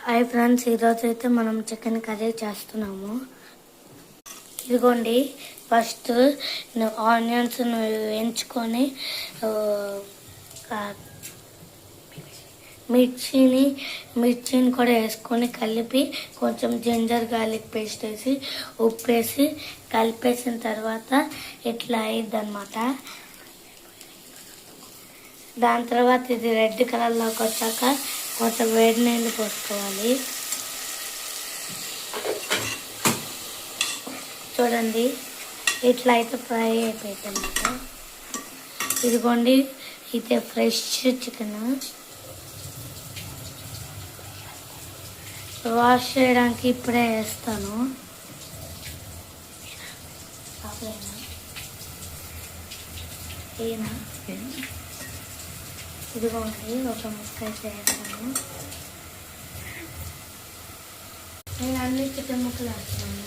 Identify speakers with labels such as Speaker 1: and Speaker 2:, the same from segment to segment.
Speaker 1: Hi friends, ఈరోజు అయితే మనం చికెన్ కర్రీ చేస్తున్నాము. ఇదిగోండి, ఫస్ట్ ఆనియన్స్ వేయించుకొని మిర్చిని కూడా వేసుకొని కలిపి కొంచెం జింజర్ గార్లిక్ పేస్ట్ వేసి ఉప్పు వేసి కలిపేసిన తర్వాత ఇట్లా అయ్యిద్ది అనమాట. దాని తర్వాత ఇది రెడ్ కలర్లోకి వచ్చాక కొంచెం వేడి నీళ్ళు పోసుకోవాలి. చూడండి, ఇట్లా అయితే ఫ్రై అయిపోయింది అన్నమాట. ఇదిగోండి, అయితే ఫ్రెష్ చికెన్ వాష్ చేయడానికి ఇప్పుడే వేస్తాను. ఇదిగోండి, ఒక ముక్క అయితే వేస్తాను. నేను అన్ని చికెన్ ముక్కలు వేస్తున్నాను.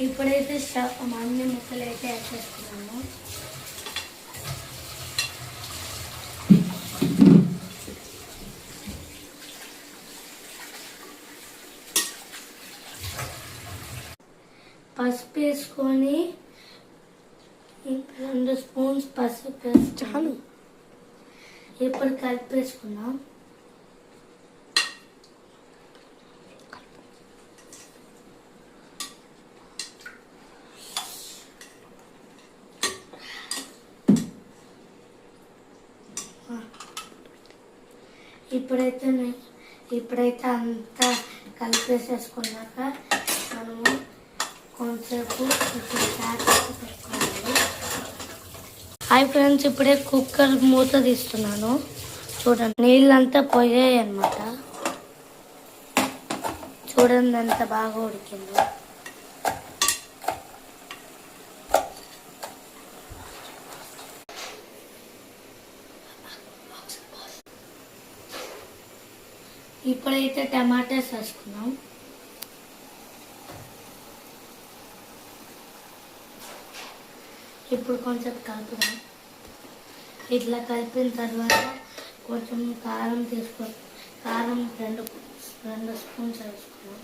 Speaker 1: ఇప్పుడైతే అన్ని ముక్కలు అయితే వేసేస్తున్నాను. పసుపు వేసుకొని 2 స్పూన్స్ పసుపు వేస్తాను. ఇప్పుడు కలిపేసుకున్నాం. ఇప్పుడైతే అంతా కలిపేసేసుకున్నాక మనము కొంచెంసేపు పెట్టుకోవాలి. హాయ్ ఫ్రెండ్స్, ఇప్పుడే కుక్కర్ మూత తీస్తున్నాను. చూడండి, నీళ్ళంతా పోయాయి అన్నమాట. చూడండి ఎంత బాగా ఉడికిందో. ఇప్పుడైతే టమాటాస్ వేసుకున్నాం. ఇప్పుడు కొంచెం కలుపుదాం. ఇట్లా కలిపిన తర్వాత కొంచెం కారం కారం 2 స్పూన్స్ వేసుకున్నాం.